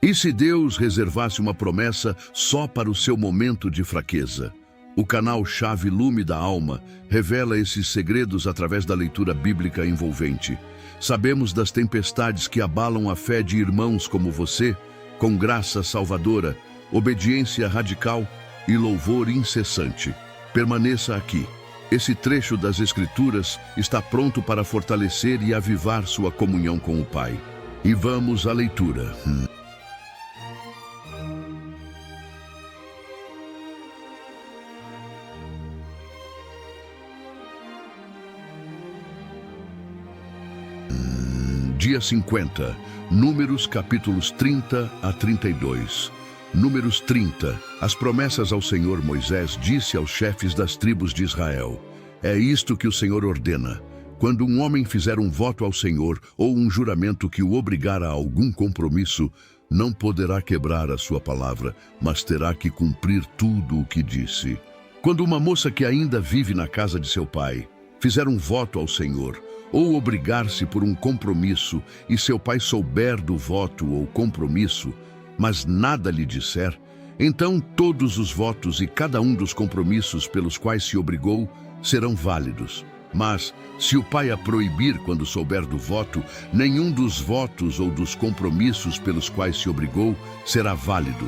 E se Deus reservasse uma promessa só para o seu momento de fraqueza? O canal Chave Lume da Alma revela esses segredos através da leitura bíblica envolvente. Sabemos das tempestades que abalam a fé de irmãos como você, com graça salvadora, obediência radical e louvor incessante. Permaneça aqui. Esse trecho das Escrituras está pronto para fortalecer e avivar sua comunhão com o Pai. E vamos à leitura. Dia 50, Números capítulos 30 a 32. Números 30. As promessas ao Senhor. Moisés disse aos chefes das tribos de Israel: é isto que o Senhor ordena. Quando um homem fizer um voto ao Senhor ou um juramento que o obrigar a algum compromisso, não poderá quebrar a sua palavra, mas terá que cumprir tudo o que disse. Quando uma moça que ainda vive na casa de seu pai fizer um voto ao Senhor, ou obrigar-se por um compromisso, e seu pai souber do voto ou compromisso, mas nada lhe disser, então todos os votos e cada um dos compromissos pelos quais se obrigou serão válidos. Mas, se o pai a proibir quando souber do voto, nenhum dos votos ou dos compromissos pelos quais se obrigou será válido.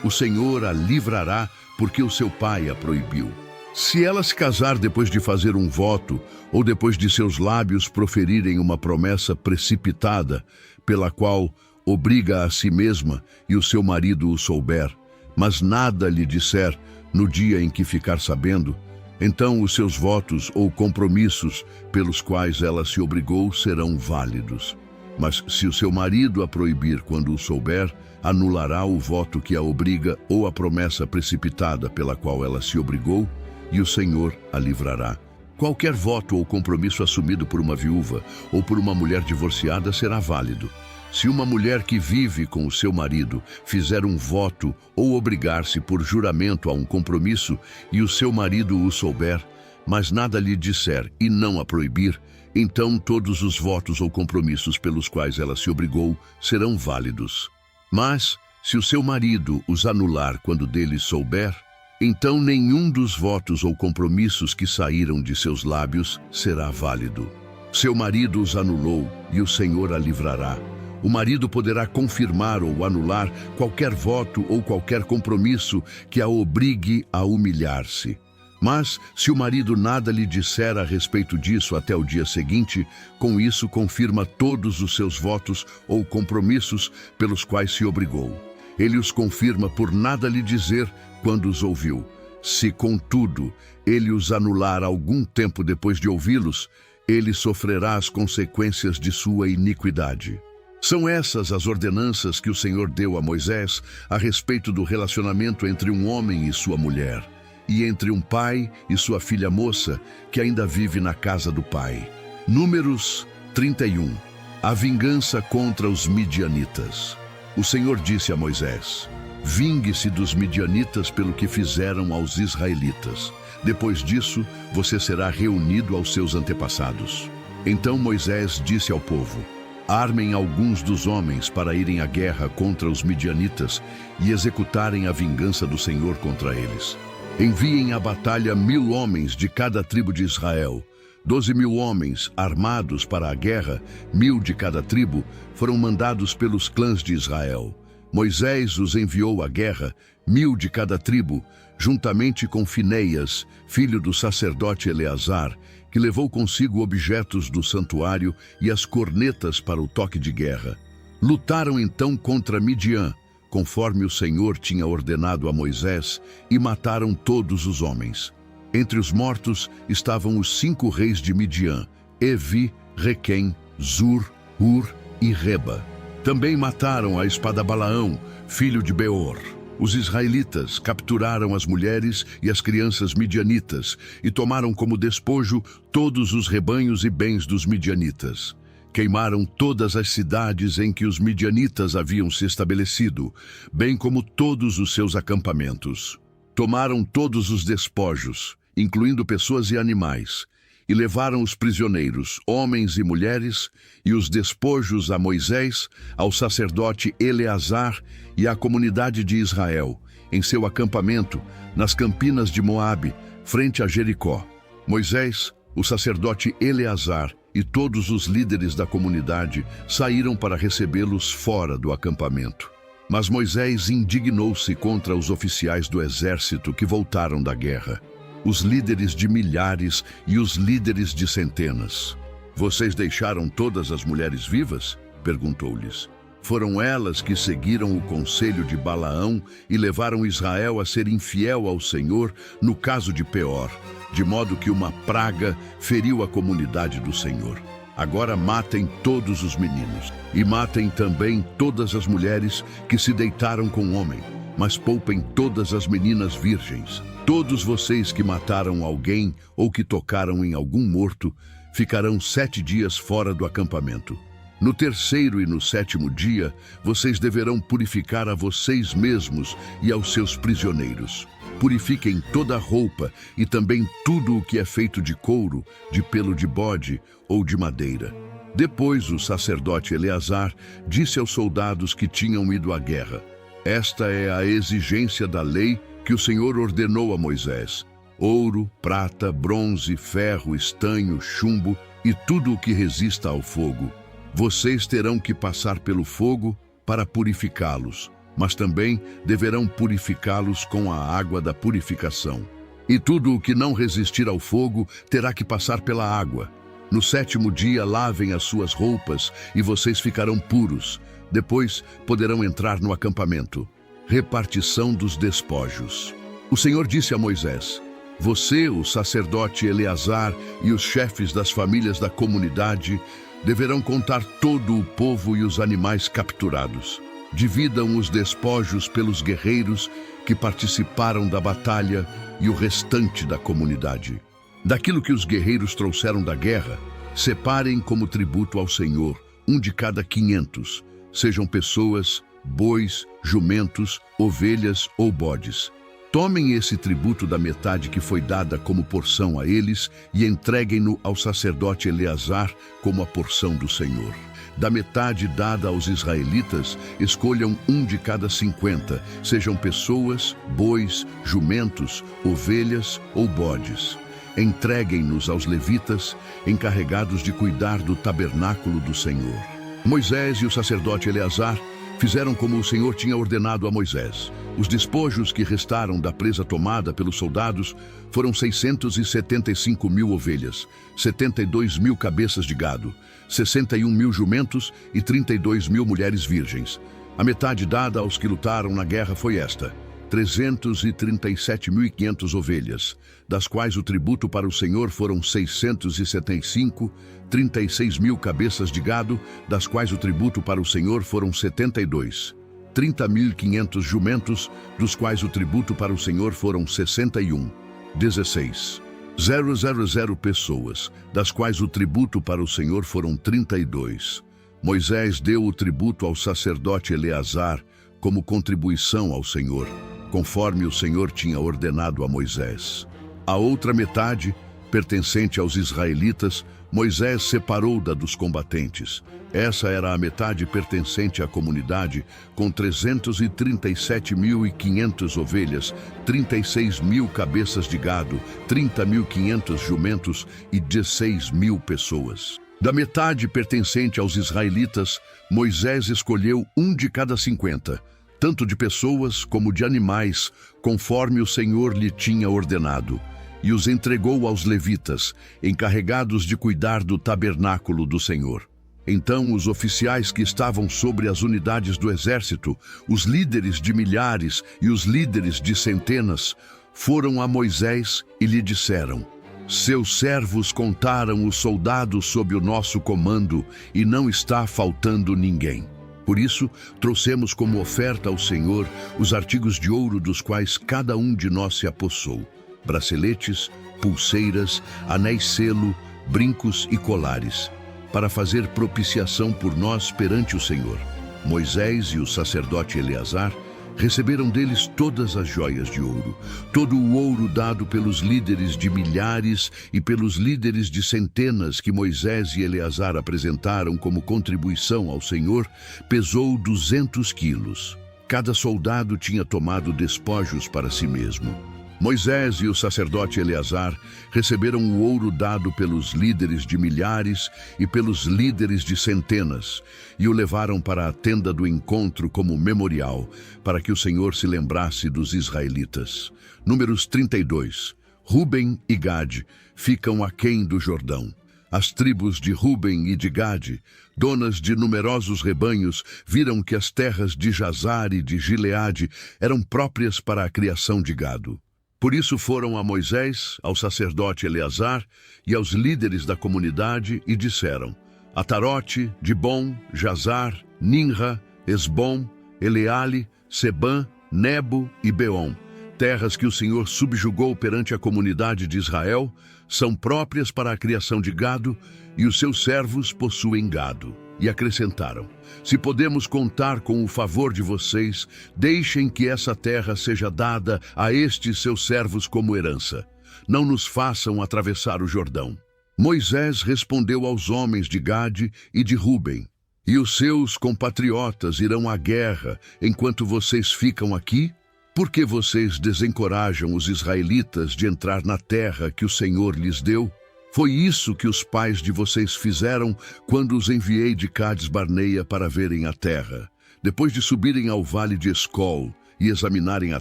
O Senhor a livrará porque o seu pai a proibiu. Se ela se casar depois de fazer um voto, ou depois de seus lábios proferirem uma promessa precipitada, pela qual obriga a si mesma e o seu marido o souber, mas nada lhe disser no dia em que ficar sabendo, então os seus votos ou compromissos pelos quais ela se obrigou serão válidos. Mas se o seu marido a proibir quando o souber, anulará o voto que a obriga ou a promessa precipitada pela qual ela se obrigou, e o Senhor a livrará. Qualquer voto ou compromisso assumido por uma viúva ou por uma mulher divorciada será válido. Se uma mulher que vive com o seu marido fizer um voto ou obrigar-se por juramento a um compromisso e o seu marido o souber, mas nada lhe disser e não a proibir, então todos os votos ou compromissos pelos quais ela se obrigou serão válidos. Mas, se o seu marido os anular quando dele souber, então nenhum dos votos ou compromissos que saíram de seus lábios será válido. Seu marido os anulou e o Senhor a livrará. O marido poderá confirmar ou anular qualquer voto ou qualquer compromisso que a obrigue a humilhar-se. Mas, se o marido nada lhe disser a respeito disso até o dia seguinte, com isso confirma todos os seus votos ou compromissos pelos quais se obrigou. Ele os confirma por nada lhe dizer quando os ouviu. Se, contudo, ele os anular algum tempo depois de ouvi-los, ele sofrerá as consequências de sua iniquidade. São essas as ordenanças que o Senhor deu a Moisés a respeito do relacionamento entre um homem e sua mulher, e entre um pai e sua filha moça, que ainda vive na casa do pai. Números 31. A vingança contra os midianitas. O Senhor disse a Moisés: vingue-se dos midianitas pelo que fizeram aos israelitas. Depois disso, você será reunido aos seus antepassados. Então Moisés disse ao povo: armem alguns dos homens para irem à guerra contra os midianitas e executarem a vingança do Senhor contra eles. Enviem à batalha 1000 homens de cada tribo de Israel. 12.000 homens armados para a guerra, 1000 de cada tribo, foram mandados pelos clãs de Israel. Moisés os enviou à guerra, 1000 de cada tribo, juntamente com Finéias, filho do sacerdote Eleazar, que levou consigo objetos do santuário e as cornetas para o toque de guerra. Lutaram então contra Midian, conforme o Senhor tinha ordenado a Moisés, e mataram todos os homens. Entre os mortos estavam os 5 reis de Midian: Evi, Requem, Zur, Hur e Reba. Também mataram a espada Balaão, filho de Beor. Os israelitas capturaram as mulheres e as crianças midianitas e tomaram como despojo todos os rebanhos e bens dos midianitas. Queimaram todas as cidades em que os midianitas haviam se estabelecido, bem como todos os seus acampamentos. Tomaram todos os despojos, incluindo pessoas e animais, e levaram os prisioneiros, homens e mulheres, e os despojos a Moisés, ao sacerdote Eleazar e à comunidade de Israel, em seu acampamento, nas campinas de Moabe, frente a Jericó. Moisés, o sacerdote Eleazar e todos os líderes da comunidade saíram para recebê-los fora do acampamento. Mas Moisés indignou-se contra os oficiais do exército que voltaram da guerra, os líderes de milhares e os líderes de centenas. "Vocês deixaram todas as mulheres vivas?" perguntou-lhes. "Foram elas que seguiram o conselho de Balaão e levaram Israel a ser infiel ao Senhor no caso de Peor, de modo que uma praga feriu a comunidade do Senhor. Agora matem todos os meninos e matem também todas as mulheres que se deitaram com o homem, mas poupem todas as meninas virgens. Todos vocês que mataram alguém ou que tocaram em algum morto ficarão 7 dias fora do acampamento. No terceiro e no 7º dia, vocês deverão purificar a vocês mesmos e aos seus prisioneiros. Purifiquem toda a roupa e também tudo o que é feito de couro, de pelo de bode ou de madeira." Depois o sacerdote Eleazar disse aos soldados que tinham ido à guerra: "Esta é a exigência da lei que o Senhor ordenou a Moisés: ouro, prata, bronze, ferro, estanho, chumbo e tudo o que resista ao fogo. Vocês terão que passar pelo fogo para purificá-los, mas também deverão purificá-los com a água da purificação. E tudo o que não resistir ao fogo terá que passar pela água. No 7º dia lavem as suas roupas e vocês ficarão puros. Depois poderão entrar no acampamento." Repartição dos despojos. O Senhor disse a Moisés: "Você, o sacerdote Eleazar e os chefes das famílias da comunidade deverão contar todo o povo e os animais capturados. Dividam os despojos pelos guerreiros que participaram da batalha e o restante da comunidade. Daquilo que os guerreiros trouxeram da guerra, separem como tributo ao Senhor, um de cada 500, sejam pessoas, bois, jumentos, ovelhas ou bodes. Tomem esse tributo da metade que foi dada como porção a eles e entreguem-no ao sacerdote Eleazar como a porção do Senhor. Da metade dada aos israelitas, escolham um de cada 50, sejam pessoas, bois, jumentos, ovelhas ou bodes. Entreguem-nos aos levitas, encarregados de cuidar do tabernáculo do Senhor." Moisés e o sacerdote Eleazar fizeram como o Senhor tinha ordenado a Moisés. Os despojos que restaram da presa tomada pelos soldados foram 675.000 ovelhas, 72.000 cabeças de gado, 61.000 jumentos e 32.000 mulheres virgens. A metade dada aos que lutaram na guerra foi esta: 337.500 ovelhas, das quais o tributo para o Senhor foram 675, 36.000 cabeças de gado, das quais o tributo para o Senhor foram 72, 30.500 jumentos, dos quais o tributo para o Senhor foram 61, 16.000 pessoas, das quais o tributo para o Senhor foram 32. Moisés deu o tributo ao sacerdote Eleazar como contribuição ao Senhor, conforme o Senhor tinha ordenado a Moisés. A outra metade, pertencente aos israelitas, Moisés separou da dos combatentes. Essa era a metade pertencente à comunidade, com 337.500 ovelhas, 36.000 cabeças de gado, 30.500 jumentos e 16.000 pessoas. Da metade pertencente aos israelitas, Moisés escolheu um de cada 50, tanto de pessoas como de animais, conforme o Senhor lhe tinha ordenado, e os entregou aos levitas, encarregados de cuidar do tabernáculo do Senhor. Então os oficiais que estavam sobre as unidades do exército, os líderes de milhares e os líderes de centenas, foram a Moisés e lhe disseram: "Seus servos contaram os soldados sob o nosso comando e não está faltando ninguém. Por isso, trouxemos como oferta ao Senhor os artigos de ouro dos quais cada um de nós se apossou: braceletes, pulseiras, anéis-selo, brincos e colares, para fazer propiciação por nós perante o Senhor." Moisés e o sacerdote Eleazar Receberam deles todas as joias de ouro, todo o ouro dado pelos líderes de milhares e pelos líderes de centenas que Moisés e Eleazar apresentaram como contribuição ao Senhor, pesou 200 quilos. Cada soldado tinha tomado despojos para si mesmo. Moisés e o sacerdote Eleazar receberam o ouro dado pelos líderes de milhares e pelos líderes de centenas e o levaram para a tenda do encontro como memorial, para que o Senhor se lembrasse dos israelitas. Números 32. Ruben e Gade ficam aquém do Jordão. As tribos de Ruben e de Gade, donas de numerosos rebanhos, viram que as terras de Jazar e de Gileade eram próprias para a criação de gado. Por isso foram a Moisés, ao sacerdote Eleazar e aos líderes da comunidade e disseram: Atarote, Dibom, Jazar, Ninra, Esbom, Eleale, Sebã, Nebo e Beom, terras que o Senhor subjugou perante a comunidade de Israel, são próprias para a criação de gado e os seus servos possuem gado. E acrescentaram: se podemos contar com o favor de vocês, deixem que essa terra seja dada a estes seus servos como herança. Não nos façam atravessar o Jordão. Moisés respondeu aos homens de Gade e de Ruben: e os seus compatriotas irão à guerra enquanto vocês ficam aqui? Por que vocês desencorajam os israelitas de entrar na terra que o Senhor lhes deu? Foi isso que os pais de vocês fizeram quando os enviei de Cades-Barneia para verem a terra. Depois de subirem ao vale de Escol e examinarem a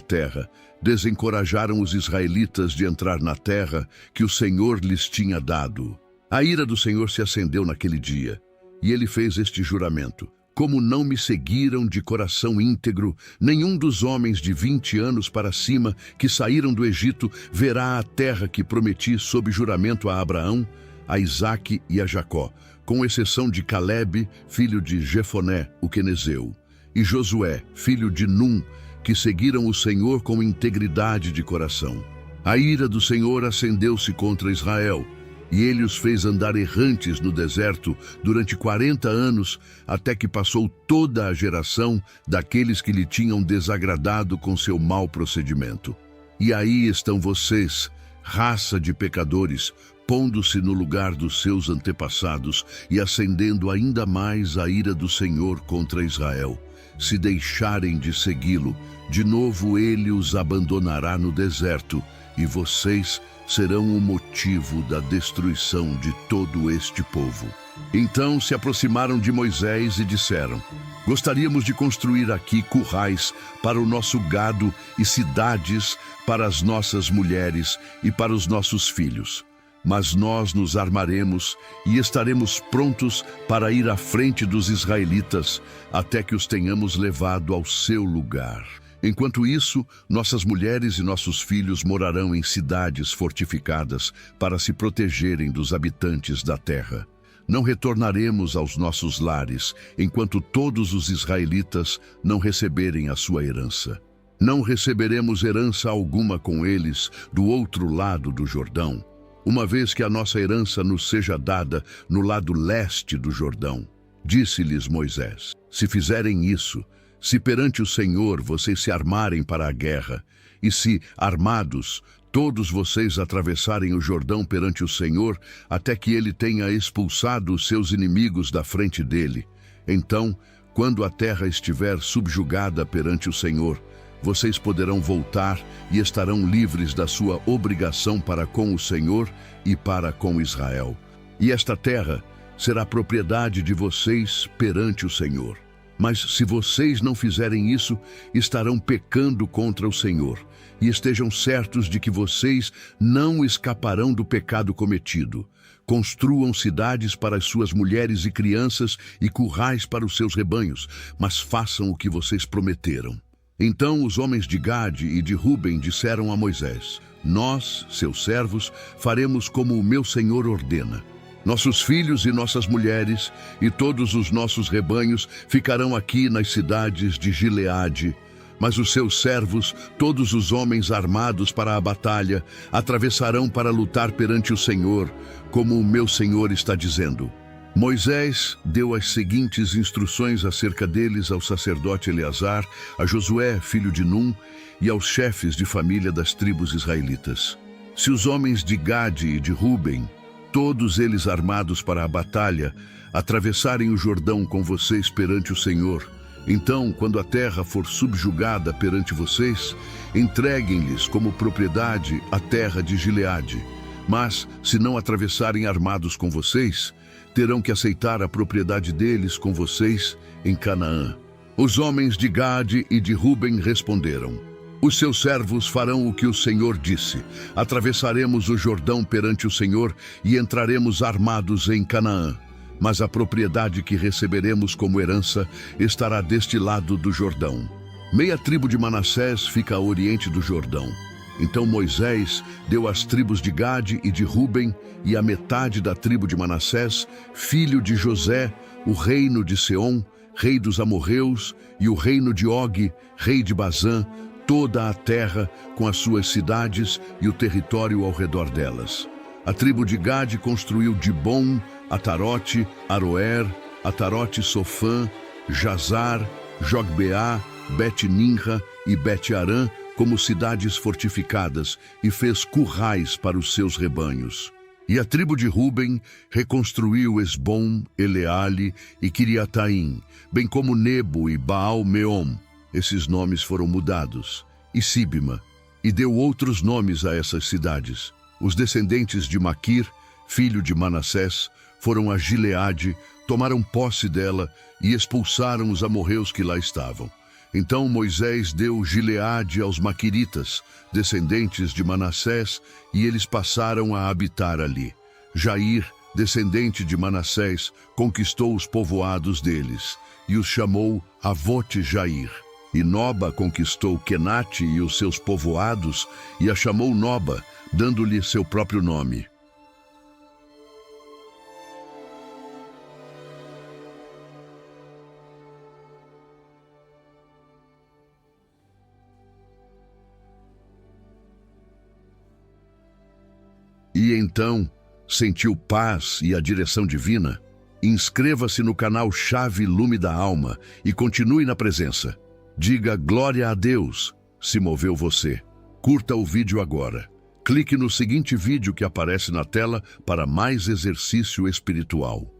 terra, desencorajaram os israelitas de entrar na terra que o Senhor lhes tinha dado. A ira do Senhor se acendeu naquele dia, e ele fez este juramento: como não me seguiram de coração íntegro, nenhum dos homens de 20 anos para cima que saíram do Egito verá a terra que prometi sob juramento a Abraão, a Isaque e a Jacó, com exceção de Calebe, filho de Jefoné, o quenezeu, e Josué, filho de Num, que seguiram o Senhor com integridade de coração. A ira do Senhor acendeu-se contra Israel, e ele os fez andar errantes no deserto durante 40 anos, até que passou toda a geração daqueles que lhe tinham desagradado com seu mau procedimento. E aí estão vocês, raça de pecadores, pondo-se no lugar dos seus antepassados e acendendo ainda mais a ira do Senhor contra Israel. Se deixarem de segui-lo, de novo ele os abandonará no deserto, e vocês serão o motivo da destruição de todo este povo. Então se aproximaram de Moisés e disseram: gostaríamos de construir aqui currais para o nosso gado e cidades para as nossas mulheres e para os nossos filhos. Mas nós nos armaremos e estaremos prontos para ir à frente dos israelitas até que os tenhamos levado ao seu lugar. Enquanto isso, nossas mulheres e nossos filhos morarão em cidades fortificadas para se protegerem dos habitantes da terra. Não retornaremos aos nossos lares enquanto todos os israelitas não receberem a sua herança. Não receberemos herança alguma com eles do outro lado do Jordão, uma vez que a nossa herança nos seja dada no lado leste do Jordão. Disse-lhes Moisés: se fizerem isso, se perante o Senhor vocês se armarem para a guerra, e se, armados, todos vocês atravessarem o Jordão perante o Senhor, até que ele tenha expulsado os seus inimigos da frente dele, então, quando a terra estiver subjugada perante o Senhor, vocês poderão voltar e estarão livres da sua obrigação para com o Senhor e para com Israel. E esta terra será propriedade de vocês perante o Senhor. Mas se vocês não fizerem isso, estarão pecando contra o Senhor. E estejam certos de que vocês não escaparão do pecado cometido. Construam cidades para as suas mulheres e crianças e currais para os seus rebanhos, mas façam o que vocês prometeram. Então os homens de Gade e de Ruben disseram a Moisés: nós, seus servos, faremos como o meu Senhor ordena. Nossos filhos e nossas mulheres e todos os nossos rebanhos ficarão aqui nas cidades de Gileade, mas os seus servos, todos os homens armados para a batalha, atravessarão para lutar perante o Senhor, como o meu Senhor está dizendo. Moisés deu as seguintes instruções acerca deles ao sacerdote Eleazar, a Josué, filho de Num, e aos chefes de família das tribos israelitas. Se os homens de Gade e de Ruben, todos eles armados para a batalha, atravessarem o Jordão com vocês perante o Senhor, então, quando a terra for subjugada perante vocês, entreguem-lhes como propriedade a terra de Gileade. Mas, se não atravessarem armados com vocês, terão que aceitar a propriedade deles com vocês em Canaã. Os homens de Gade e de Ruben responderam: os seus servos farão o que o Senhor disse. Atravessaremos o Jordão perante o Senhor e entraremos armados em Canaã. Mas a propriedade que receberemos como herança estará deste lado do Jordão. Meia tribo de Manassés fica a oriente do Jordão. Então Moisés deu às tribos de Gade e de Ruben e à metade da tribo de Manassés, filho de José, o reino de Seom, rei dos amorreus, e o reino de Og, rei de Bazã, toda a terra com as suas cidades e o território ao redor delas. A tribo de Gade construiu Dibom, Atarote, Aroer, Atarote Sofã, Jazar, Jogbeá, Bet-Ninra e Bet-Arã como cidades fortificadas e fez currais para os seus rebanhos. E a tribo de Ruben reconstruiu Esbom, Eleale e Quiriataim, bem como Nebo e Baal-Meom. Esses nomes foram mudados. E Sibma, e deu outros nomes a essas cidades. Os descendentes de Maquir, filho de Manassés, foram a Gileade, tomaram posse dela e expulsaram os amorreus que lá estavam. Então Moisés deu Gileade aos maquiritas, descendentes de Manassés, e eles passaram a habitar ali. Jair, descendente de Manassés, conquistou os povoados deles, e os chamou Avote Jair. E Noba conquistou Quenate e os seus povoados, e a chamou Noba, dando-lhe seu próprio nome. E então, sentiu paz e a direção divina? Inscreva-se no canal Chave Lume da Alma e continue na presença. Diga glória a Deus, se moveu você. Curta o vídeo agora. Clique no seguinte vídeo que aparece na tela para mais exercício espiritual.